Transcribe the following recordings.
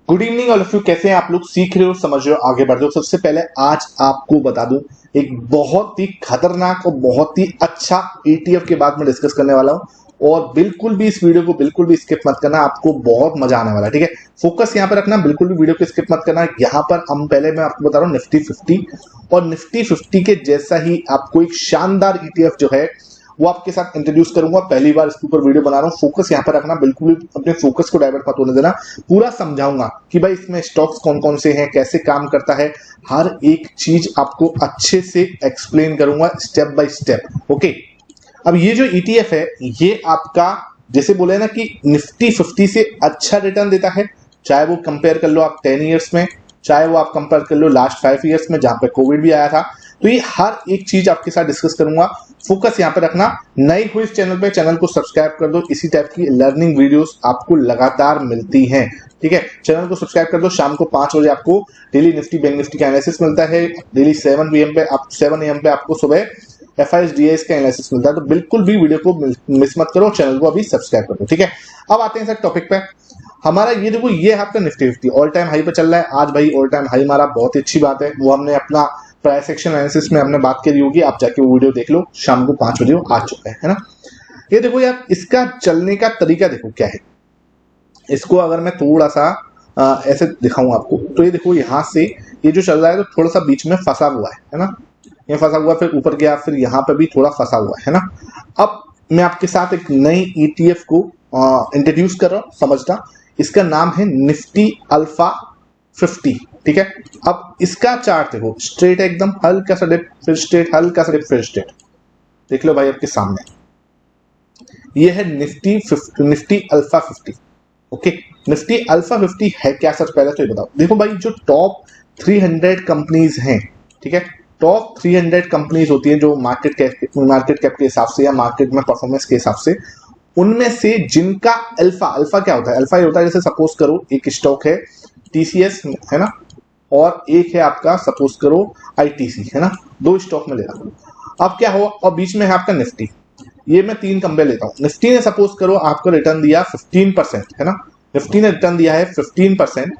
Good evening all of you. कैसे हैं आप लोग? सीख रहे हो, समझ रहे हो, आगे बढ़ रहे हो। सबसे पहले आज आपको बता दूं, एक बहुत ही खतरनाक और बहुत ही अच्छा ETF के बाद में डिस्कस करने वाला हूं, और बिल्कुल भी इस वीडियो को बिल्कुल भी स्किप मत करना, आपको बहुत मजा आने वाला है। ठीक है, फोकस यहां पर रखना, बिल्कुल भी वीडियो को स्किप मत करना। यहां पर हम पहले मैं आपको बता रहा हूं निफ्टी 50, और निफ्टी 50 के जैसा ही आपको एक शानदार ETF जो है वो आपके साथ इंट्रोड्यूस करूंगा। पहली बार इसके ऊपर वीडियो बना रहा हूं, फोकस यहां पर रखना, बिल्कुल भी अपने फोकस को डाइवर्ट मत होने देना। पूरा समझाऊंगा कि भाई इसमें स्टॉक्स कौन कौन से हैं, कैसे काम करता है, हर एक चीज आपको अच्छे से एक्सप्लेन करूंगा स्टेप बाय स्टेप। ओके, अब ये जो ETF है ये आपका जैसे बोले ना कि निफ्टी 50 से अच्छा रिटर्न देता है। चाहे वो कंपेयर कर लो आप 10 ईयर्स में, चाहे वो आप कंपेयर कर लो लास्ट 5 ईयर्स में जहां पे कोविड भी आया था। तो ये हर एक चीज आपके साथ डिस्कस करूंगा। फोकस यहां पे रखना। नई हो इस चैनल पे, चैनल को सब्सक्राइब कर दो, इसी टाइप की लर्निंग वीडियोस आपको लगातार मिलती हैं। ठीक है, चैनल को सब्सक्राइब कर दो। शाम को 5 बजे आपको डेली निफ्टी बैंक निफ्टी का एनालिसिस मिलता है। डेली 7 PM पे, 7 AM पे आपको सुबह FIS DIS का एनालिसिस मिलता है। तो बिल्कुल भी वीडियो को मिस मत करो, चैनल को अभी सब्सक्राइब कर दो। ठीक है, अब आते हैं सर टॉपिक पे। हमारा ये देखो, ये है आपका निफ्टी 50 ऑल टाइम हाई पे चल रहा है। आज भाई ऑल टाइम हाई मारा, बहुत ही अच्छी बात है। वो हमने अपना प्राइस एक्शन एनालिसिस में हमने बात करी होगी, आप जाके वो वीडियो देख लो। शाम को 5 बजे आ चुका है ना। ये देखो यार, इसका चलने का तरीका देखो क्या है। इसको अगर मैं थोड़ा सा ऐसे दिखाऊं आपको, तो ये देखो यहाँ से ये जो चल रहा है तो थोड़ा सा बीच में फंसा हुआ है ना। ये फंसा हुआ, फिर ऊपर गया, फिर यहाँ पे भी थोड़ा फंसा हुआ है ना। अब मैं आपके साथ एक नई ETF को इंट्रोड्यूस कर रहा हूँ, समझना। इसका नाम है निफ्टी अल्फा 50। ठीक है, अब इसका चार्ट देखो, स्ट्रेट है एकदम, हल्का सा डिप, फिर स्ट्रेट, हल्का सा डिप, फिर स्ट्रेट। देख लो भाई आपके सामने, ये है Nifty alpha 50। Okay, Nifty alpha 50 है क्या सर? पहले तो ये बताओ। देखो भाई, जो टॉप 300 कंपनीज हैं, ठीक है, टॉप 300 कंपनीज होती हैं जो मार्केट कैप के हिसाब से या मार्केट में परफॉर्मेंस के हिसाब से, उनमें से जिनका अल्फा, अल्फा क्या होता है? अल्फा ये होता है, जैसे सपोज करो एक स्टॉक है TCS है ना, और एक है आपका सपोज करो ITC है ना, दो स्टॉक में ले रहा हूं। अब क्या हुआ, और बीच में है आपका निफ्टी। ये मैं 3 कंपनी लेता हूं। निफ्टी ने सपोज करो आपको रिटर्न दिया 15% है ना, निफ्टी ने रिटर्न दिया है 15%।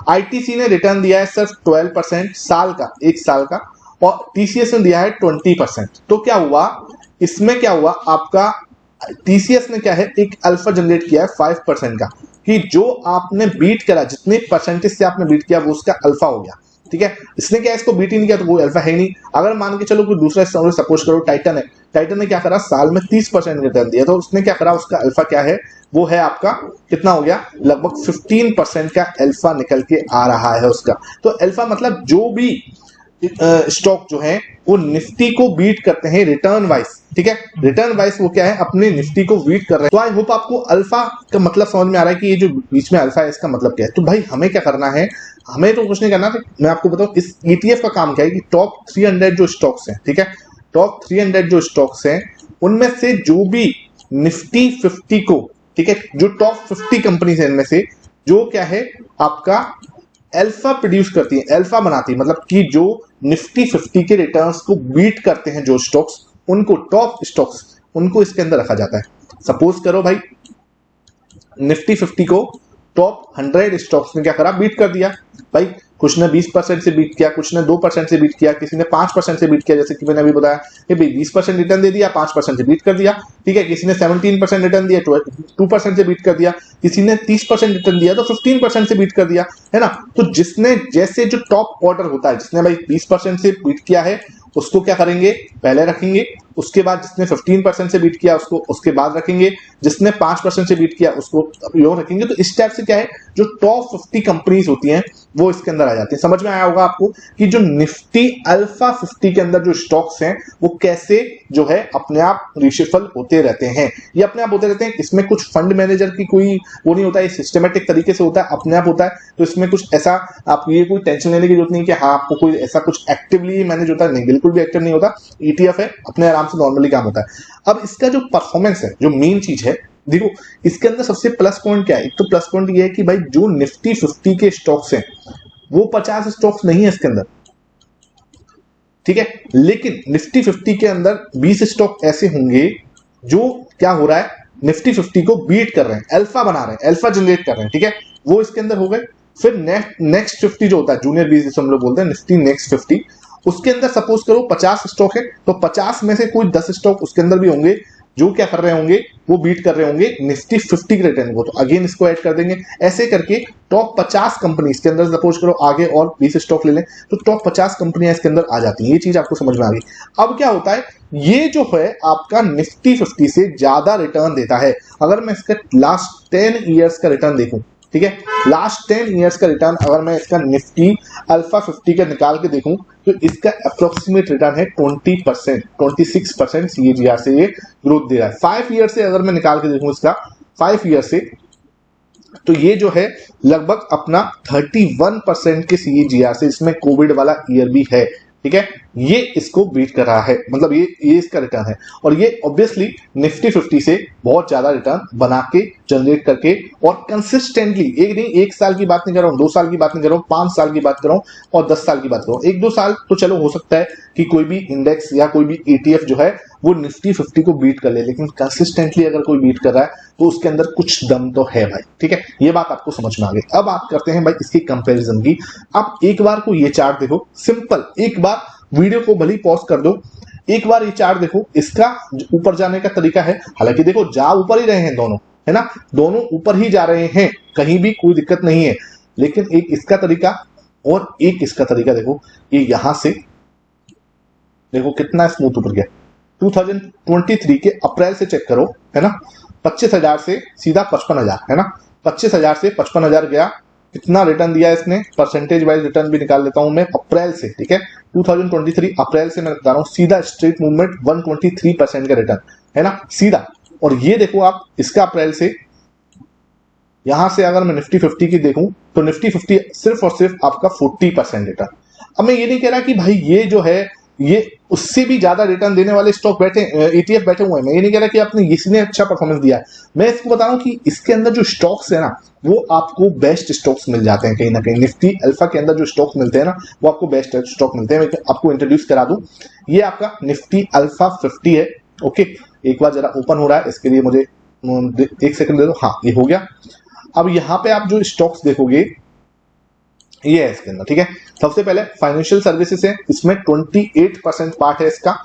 ITC ने रिटर्न दिया है सिर्फ 12% साल का, एक साल का, और TCS ने दिया है 20%। तो क्या हुआ इसमें, क्या हुआ आपका, TCS ने क्या है, एक अल्फा जनरेट किया है 5% का, कि जो आपने बीट करा, जितने परसेंटेज से आपने बीट किया वो उसका अल्फा हो गया। ठीक है, इसने क्या इसको बीट ही नहीं किया तो वो अल्फा है ही नहीं। अगर मान के चलो कोई दूसरा सपोज करो टाइटन है, टाइटन ने क्या करा, साल में 30% रिटर्न दिया, तो उसने क्या करा, उसका अल्फा क्या है, वो है आपका कितना हो गया, लगभग 15% का अल्फा निकल के आ रहा है उसका। तो अल्फा मतलब जो भी स्टॉक जो है वो निफ्टी को बीट करते हैं रिटर्न वाइज। ठीक है, रिटर्न वाइज वो क्या है, अपने निफ्टी को बीट कर रहे हैं। तो आई होप आपको अल्फा का मतलब समझ में आ रहा है कि ये जो बीच में अल्फा है इसका मतलब क्या है। तो भाई हमें क्या करना है, हमें तो कुछ नहीं करना। मैं आपको बताऊं इस ETF का काम क्या है, कि टॉप 300 जो स्टॉक्स हैं, ठीक है, टॉप 300 जो स्टॉक्स हैं उनमें से जो भी निफ्टी 50 को, ठीक है, जो टॉप 50 कंपनीज है इनमें से जो क्या है आपका अल्फा प्रोड्यूस करती है, अल्फा बनाती है, मतलब कि जो निफ्टी 50 के रिटर्न्स को बीट करते हैं जो स्टॉक्स, उनको टॉप स्टॉक्स, उनको इसके अंदर रखा जाता है। सपोज करो भाई निफ्टी 50 को टॉप 100 स्टॉक्स ने क्या करा, बीट कर दिया। भाई कुछ ने 20% से बीट किया, कुछ ने 2% से बीट किया, किसी ने 5% से बीट किया, जैसे कि मैंने अभी बताया कि भाई 20% रिटर्न दे दिया, 5% से बीट कर दिया। ठीक है, किसी ने 17% रिटर्न दिया, 2% से बीट कर दिया, किसी ने 30% रिटर्न दिया तो 15% से बीट कर दिया, है ना। तो जिसने जैसे जो टॉप ऑर्डर होता है, जिसने भाई 20% से बीट किया है उसको क्या करेंगे, पहले रखेंगे। उसके बाद जिसने 15% से बीट किया उसको उसके बाद रखेंगे, जिसने 5% से बीट किया उसको यूं रखेंगे। तो इस टाइप से क्या है, जो टॉप 50 कंपनीज होती हैं वो इसके अंदर आ जाती है। समझ में आया होगा आपको कि जो निफ्टी अल्फा 50 के अंदर जो स्टॉक्स हैं वो कैसे जो है अपने आप रिशफल होते रहते हैं। ये अपने आप होते रहते हैं, इसमें कुछ फंड मैनेजर की कोई वो नहीं होता है, सिस्टमेटिक तरीके से होता है, अपने आप होता है। तो इसमें कुछ ऐसा आप ये कोई टेंशन लेने की जरूरत नहीं कि हाँ आपको कोई ऐसा कुछ एक्टिवली मैनेज होता है, नहीं, बिल्कुल भी एक्टिव नहीं होता। ETF है, अपने आराम से नॉर्मली काम होता है। अब इसका जो परफॉर्मेंस है, जो मेन चीज है, देखो इसके अंदर सबसे प्लस पॉइंट क्या है। एक तो प्लस पॉइंट ये है कि भाई जो निफ्टी 50 के स्टॉक्स हैं वो 50 स्टॉक्स नहीं है इसके अंदर, ठीक है, लेकिन निफ्टी 50 के अंदर 20 स्टॉक ऐसे होंगे जो क्या हो रहा है, निफ्टी 50 को बीट कर रहे हैं, अल्फा बना रहे हैं, अल्फा जनरेट कर रहे हैं। ठीक है, वो इसके अंदर हो गए। फिर नेक्स्ट 50 जो होता है, जूनियर 20 जिसे हम लोग बोलते हैं, निफ्टी नेक्स्ट 50, उसके अंदर सपोज करो 50 स्टॉक है, तो 50 में से कोई 10 स्टॉक उसके अंदर भी होंगे जो क्या कर रहे होंगे, वो बीट कर रहे होंगे निफ्टी 50 के रिटर्न को, तो अगेन इसको ऐड कर देंगे। ऐसे करके टॉप 50 कंपनी के अंदर सपोज करो आगे और 20 स्टॉक ले लें, तो टॉप 50 कंपनियां इसके अंदर आ जाती हैं। ये चीज आपको समझ में आ गई। अब क्या होता है, ये जो है आपका निफ्टी 50 से ज्यादा रिटर्न देता है। अगर मैं इसका लास्ट 10 ईयर्स का रिटर्न देखूं, ठीक है, लास्ट 10 ईयर्स का रिटर्न अगर मैं इसका निफ्टी अल्फा 50 का निकाल के देखूं, तो इसका अप्रोक्सीमेट रिटर्न है 20%, 26% सीएजीआर से ये ग्रोथ दे रहा है। 5 ईयर से अगर मैं निकाल के देखूं इसका 5 ईयर से, तो ये जो है लगभग अपना 31% के सीएजीआर से, इसमें कोविड वाला ईयर भी है, ठीक है, ये इसको बीट कर रहा है। मतलब ये इसका रिटर्न है, और ये ऑब्वियसली निफ्टी 50 से बहुत ज्यादा रिटर्न बना के जनरेट करके और कंसिस्टेंटली, एक नहीं, 1 साल की बात नहीं कर रहा हूं, 2 साल की बात नहीं कर रहा हूं, 5 साल की बात कर रहा हूं और 10 साल की बात कर रहा हूं। 1-2 साल तो चलो हो सकता है कि कोई भी इंडेक्स या कोई भी ETF जो है वो निफ्टी 50 को बीट कर ले, लेकिन कंसिस्टेंटली अगर कोई बीट कर रहा है तो उसके अंदर कुछ दम तो है भाई, ठीक है, ये बात आपको समझ में आ गई। अब बात करते हैं भाई इसकी कंपैरिजन की। आप एक बार को ये चार्ट देखो, सिंपल, एक बार वीडियो को भले पॉज कर दो, एक बार ये चार्ट देखो, इसका ऊपर जाने का तरीका है, हालांकि देखो जा ऊपर ही रहे हैं दोनों, है ना, दोनों ऊपर ही जा रहे हैं, कहीं भी कोई दिक्कत नहीं है, लेकिन एक इसका तरीका और एक इसका तरीका देखो, ये यहां से देखो कितना स्मूथ ऊपर गया। 2023 के अप्रैल से चेक करो, है ना, 25,000 से सीधा 55,000, है ना, 25,000 से 55,000 गया। कितना रिटर्न दिया इसने, परसेंटेज वाइज रिटर्न भी निकाल लेता हूं मैं अप्रैल से, ठीक है, 2023 अप्रैल से मैं बता रहा हूं, सीधा स्ट्रेट मूवमेंट 123% का रिटर्न, है ना, सीधा। और ये देखो आप इसका अप्रैल से, यहां से अगर मैं निफ्टी 50 की देखूं तो निफ्टी 50 सिर्फ और सिर्फ आपका 40% रिटर्न। अब मैं ये नहीं कह रहा कि भाई ये जो है ये उससे भी ज्यादा रिटर्न देने वाले स्टॉक बैठे, ETF बैठे हुए हैं, मैं ये नहीं कह रहा कि आपने इसने अच्छा परफॉर्मेंस दिया है, मैं इसको बता रहा हूं कि इसके अंदर जो स्टॉक्स है ना, वो आपको बेस्ट स्टॉक्स मिल जाते हैं कहीं ना कहीं। निफ्टी अल्फा के अंदर जो स्टॉक्स मिलते हैं ना, वो आपको बेस्ट स्टॉक मिलते हैं। मैं आपको इंट्रोड्यूस करा दूं, ये आपका निफ्टी अल्फा 50 है, ओके, एक बार जरा ओपन हो रहा है, इसके लिए मुझे 1 सेकंड दे दो, हाँ ये हो गया। अब यहां पे आप जो स्टॉक्स देखोगे ये है इसके अंदर, ठीक है, सबसे पहले फाइनेंशियल सर्विसेज है, इसमें 28% पार्ट है इसका।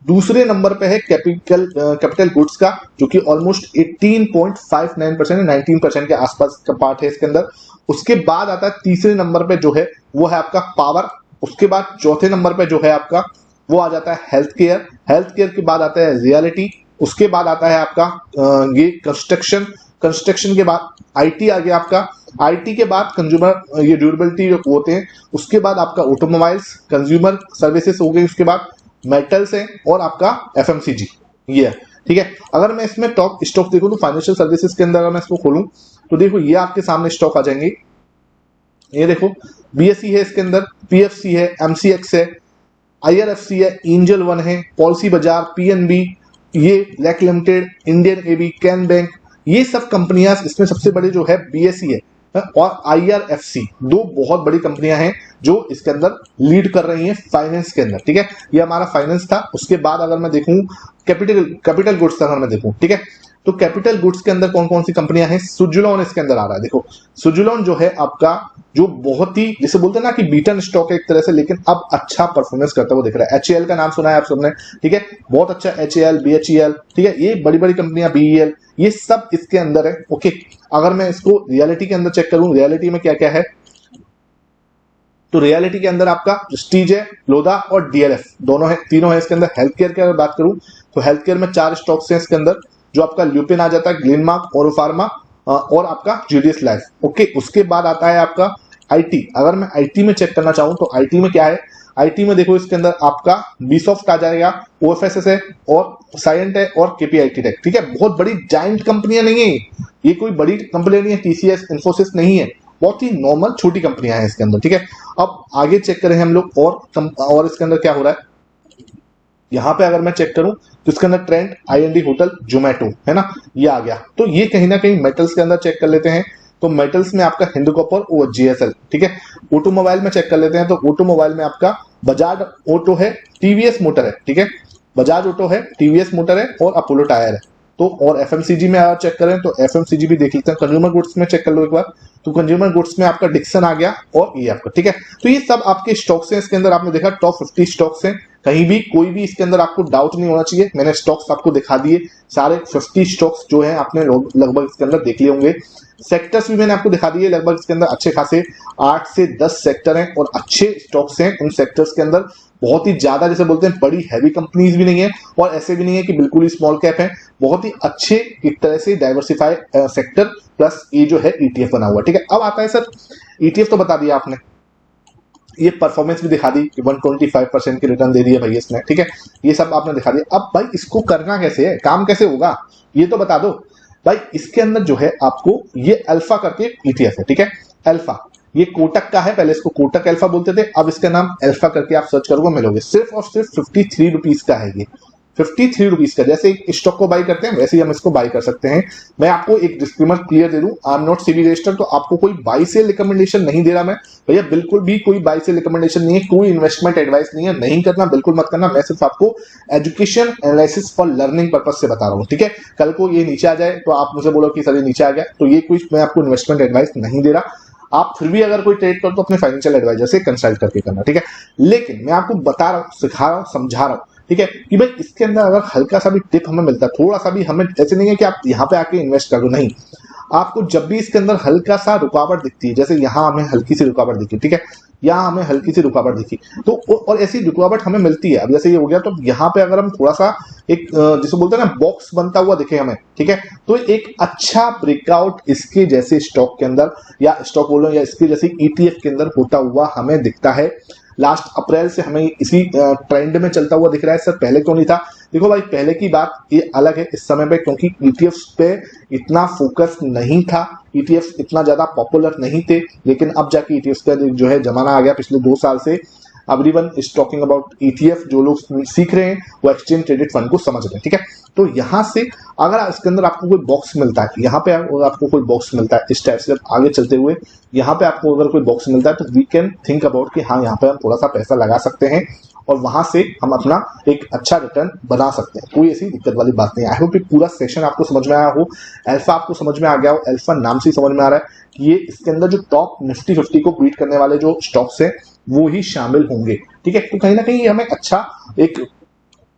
दूसरे नंबर पे है कैपिटल गुड्स का, जो कि ऑलमोस्ट 18.59% 19% के आसपास का पार्ट है इसके अंदर। उसके बाद आता है तीसरे नंबर पे जो है वो है आपका पावर। उसके बाद चौथे नंबर पे जो है आपका वो आ जाता है हेल्थ केयर। हेल्थ केयर के बाद आता है रियलिटी। उसके बाद आता है आपका ये कंस्ट्रक्शन के बाद IT आ गया आपका। IT के बाद कंज्यूमर ये ड्यूरेबिलिटी जो होते हैं। उसके बाद आपका ऑटोमोबाइल्स, कंज्यूमर सर्विसेज हो गई। उसके बाद मेटल्स है और आपका FMCG ये है, ठीक है। अगर मैं इसमें टॉप स्टॉक देखूं तो फाइनेंशियल सर्विसेज के अंदर अगर मैं इसको खोलूं तो देखो ये आपके सामने स्टॉक आ जाएंगे। ये देखो BSE है इसके अंदर, PFC है, MCX है, IRFC है, एंजल वन है, पॉलिसी बाजार, PNB, ये लैक लिमिटेड, इंडियन AB, कैन बैंक, ये सब कंपनियां। इसमें सबसे बड़े जो है BSE है और IRFC, दो बहुत बड़ी कंपनियां हैं जो इसके अंदर लीड कर रही हैं फाइनेंस के अंदर, ठीक है। ये हमारा फाइनेंस था। उसके बाद अगर मैं देखूं कैपिटल गुड्स अगर मैं देखूं, ठीक है, तो कैपिटल गुड्स के अंदर कौन कौन सी कंपनियां हैं। सुजुलॉन इसके अंदर आ रहा है। देखो सुजुलॉन जो है आपका जो बहुत ही जिसे बोलते हैं ना कि बीटन स्टॉक है एक तरह से, लेकिन अब अच्छा परफॉर्मेंस करता हुआ दिख रहा है। HAL का नाम सुना है आप सबने, ठीक है, बहुत अच्छा HAL, BHEL, ठीक है, ये बड़ी बड़ी कंपनियां, BEL, ये सब इसके अंदर है, ओके। अगर मैं इसको रियलिटी के अंदर चेक करूं, रियलिटी में क्या क्या है, तो रियलिटी के अंदर आपका प्रेस्टीज है, लोधा और DLF दोनों है, तीनों है इसके अंदर। हेल्थ केयर की अगर बात करूं तो हेल्थ केयर में 4 स्टॉक्स हैं इसके अंदर, जो आपका ल्यूपिन आ जाता है, ग्लेनमार्क, ओरोफार्मा और आपका GDS लाइफ, ओके। उसके बाद आता है आपका IT। अगर मैं IT में चेक करना चाहूं तो IT में क्या है, IT में देखो इसके अंदर आपका बीसॉफ्ट आ जाएगा, OFSS है और साइएंट है और KPIT टेक, ठीक है। बहुत बड़ी जाइंट कंपनियां नहीं है, ये कोई बड़ी कंपनी नहीं है, TCS, इन्फोसिस नहीं है, बहुत ही नॉर्मल छोटी कंपनियां हैं इसके अंदर, ठीक है। अब आगे चेक करें हम लोग और इसके अंदर क्या हो रहा है। यहां पे अगर मैं चेक करूं तो इसके अंदर ट्रेंड, IND होटल, जोमेटो, है ना, ये आ गया। तो ये कहीं ना कहीं मेटल्स के अंदर चेक कर लेते हैं, तो मेटल्स में आपका हिंद कॉपर और GSL, ठीक है। ऑटोमोबाइल में चेक कर लेते हैं, तो ऑटोमोबाइल में आपका बजाज ऑटो है, TVS मोटर है, ठीक है, बजाज ऑटो है, TVS मोटर है और अपोलो टायर है, तो और एफएमसीजी में अगर चेक करें तो एफएमसीजी भी देख लेते हैं, कंज्यूमर गुड्स में चेक कर लो एक बार, तो कंज्यूमर गुड्स में आपका डिक्सन आ गया और ये आपका, ठीक है। तो ये सब आपके स्टॉक्स हैं, इसके अंदर आपने देखा टॉप 50 स्टॉक्स हैं, कहीं भी कोई भी इसके अंदर आपको डाउट नहीं होना चाहिए। मैंने स्टॉक्स आपको दिखा दिए, सारे 50 स्टॉक्स जो है आपने लगभग इसके अंदर देख लिए होंगे। सेक्टर्स भी मैंने आपको दिखा दिए, लगभग इसके अंदर अच्छे खासे 8 से 10 सेक्टर हैं और अच्छे स्टॉक्स हैं। उन सेक्टर्स के अंदर बहुत ही ज्यादा जैसे बोलते हैं बड़ी हैवी कंपनीज भी नहीं है और ऐसे भी नहीं है कि बिल्कुल ही स्मॉल कैप है, बहुत ही अच्छे एक तरह से डाइवर्सिफाइड सेक्टर प्लस ये जो है ईटीएफ बना हुआ, ठीक है। अब आता है सर ईटीएफ तो बता दिया आपने, ये परफॉर्मेंस भी दिखा दी कि 125% की रिटर्न दे दी है भाई इसने, ठीक है। ये सब आपने दिखा दिया। अब भाई इसको करना कैसे है, काम कैसे होगा, ये तो बता दो भाई। इसके अंदर जो है आपको ये अल्फा करके ईटीएफ है, ठीक है। अल्फा ये कोटक का है, पहले इसको कोटक अल्फा बोलते थे, अब इसका नाम अल्फा करके आप सर्च करोगे मिलोगे। सिर्फ और सिर्फ 53 रुपीज का है ये, 53 रुपीज का। जैसे एक स्टॉक को बाई करते हैं वैसे ही हम इसको बाई कर सकते हैं। मैं आपको एक डिस्क्लेमर क्लियर दे दूं, I am not SEBI registered, तो आपको कोई बाई सेल रिकमेंडेशन नहीं दे रहा मैं भैया, बिल्कुल भी कोई बाई सेल रिकमेंडेशन नहीं है, कोई इन्वेस्टमेंट एडवाइस नहीं है, नहीं करना, बिल्कुल मत करना। मैं सिर्फ आपको education analysis for learning purpose से बता रहा हूँ, ठीक है। कल को ये नीचे आ जाए तो आप मुझे बोलो कि सर ये नीचे आ गया, तो ये कोई मैं आपको इन्वेस्टमेंट एडवाइस नहीं दे रहा। आप फिर भी अगर कोई ट्रेड करो तो अपने फाइनेंशियल एडवाइजर से कंसल्ट करके करना, ठीक है। लेकिन मैं आपको बता रहा हूँ, सिखा रहा हूँ, समझा रहा हूँ, ठीक है, कि भाई इसके अंदर अगर हल्का सा भी टिप हमें मिलता है, थोड़ा सा भी, हमें ऐसे नहीं है कि आप यहाँ पे आके इन्वेस्ट कर दो, नहीं। आपको जब भी इसके अंदर हल्का सा रुकावट दिखती है, जैसे यहाँ हमें हल्की सी रुकावट दिखी, ठीक है, यहाँ हमें हल्की सी रुकावट दिखी, तो और ऐसी रुकावट हमें मिलती है। अब जैसे ये हो गया, तो यहाँ पे अगर हम थोड़ा सा एक जिसे बोलते हैं ना बॉक्स बनता हुआ दिखे हमें, ठीक है, तो एक अच्छा ब्रेकआउट इसके जैसे स्टॉक के अंदर या स्टॉक बोलो या इसके जैसे ईटीएफ के अंदर होता हुआ हमें दिखता है। लास्ट अप्रैल से हमें इसी ट्रेंड में चलता हुआ दिख रहा है। सर पहले क्यों नहीं था? देखो भाई पहले की बात ये अलग है इस समय पे, क्योंकि ईटीएफ पे इतना फोकस नहीं था, ईटीएफ इतना ज्यादा पॉपुलर नहीं थे, लेकिन अब जाके ईटीएफ का जो है जमाना आ गया। पिछले 2 साल से everyone is talking about ETF, जो लोग सीख रहे हैं वो एक्सचेंज ट्रेडेड फंड को समझ रहे हैं, ठीक है। तो यहां से अगर इसके अंदर आपको कोई बॉक्स मिलता है, यहाँ पे आपको कोई बॉक्स मिलता है इस टाइप से आगे चलते हुए, यहाँ पे आपको अगर कोई बॉक्स मिलता है तो वी कैन थिंक अबाउट कि हाँ यहाँ पे हम थोड़ा सा पैसा लगा सकते हैं और वहां से हम अपना एक अच्छा रिटर्न बना सकते हैं। कोई ऐसी दिक्कत वाली बात नहीं है। आई होप पूरा सेशन आपको समझ में आया हो, अल्फा आपको समझ में आ गया हो। अल्फा नाम से समझ में आ रहा है कि ये इसके अंदर जो टॉप निफ्टी 50 को बीट करने वाले जो स्टॉक्स हैं वो ही शामिल होंगे, ठीक है। तो कहीं ना कहीं हमें अच्छा एक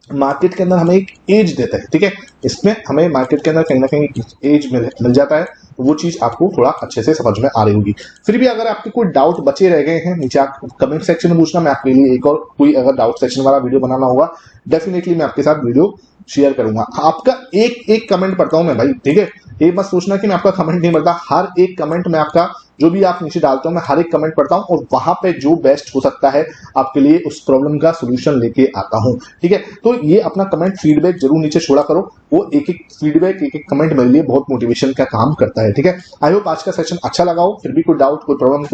मार्केट के अंदर हमें एक एज देता है, ठीक है। इसमें हमें मार्केट के अंदर कहीं ना कहीं एज मिल जाता है, तो वो चीज आपको थोड़ा अच्छे से समझ में आ रही होगी। फिर भी अगर आपके कोई डाउट बचे रह गए हैं, नीचे आप कमेंट सेक्शन में पूछना, मैं आपके लिए एक और कोई अगर डाउट सेक्शन वाला वीडियो बनाना होगा डेफिनेटली मैं आपके साथ वीडियो शेयर करूंगा। आपका एक एक कमेंट पढ़ता हूं मैं भाई, ठीक है। ये मत सोचना कि मैं आपका कमेंट नहीं पढ़ता, हर एक कमेंट में आपका जो भी आप नीचे डालते हो मैं हर एक कमेंट पढ़ता हूं और वहां पे जो बेस्ट हो सकता है आपके लिए उस प्रॉब्लम का सोल्यूशन लेके आता हूं, ठीक है। तो ये अपना कमेंट फीडबैक जरूर नीचे छोड़ा करो, वो एक एक फीडबैक एक एक कमेंट मेरे लिए बहुत मोटिवेशन का काम करता है, ठीक है। आई होप आज का सेशन अच्छा लगा हो। फिर भी कोई डाउट, कोई प्रॉब्लम,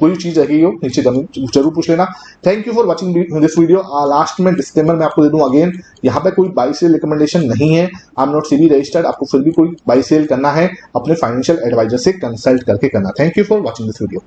कोई चीज रही हो नीचे जरूर पूछ लेना। Thank you for watching this video. Last में डिस्क्लेमर मैं आपको दे दूं अगेन, यहाँ पे कोई बाई सेल रिकमेंडेशन नहीं है, I am not SEBI registered. आपको फिर भी कोई बाई सेल करना है अपने फाइनेंशियल एडवाइजर से कंसल्ट करके करना। Thank you for watching this video.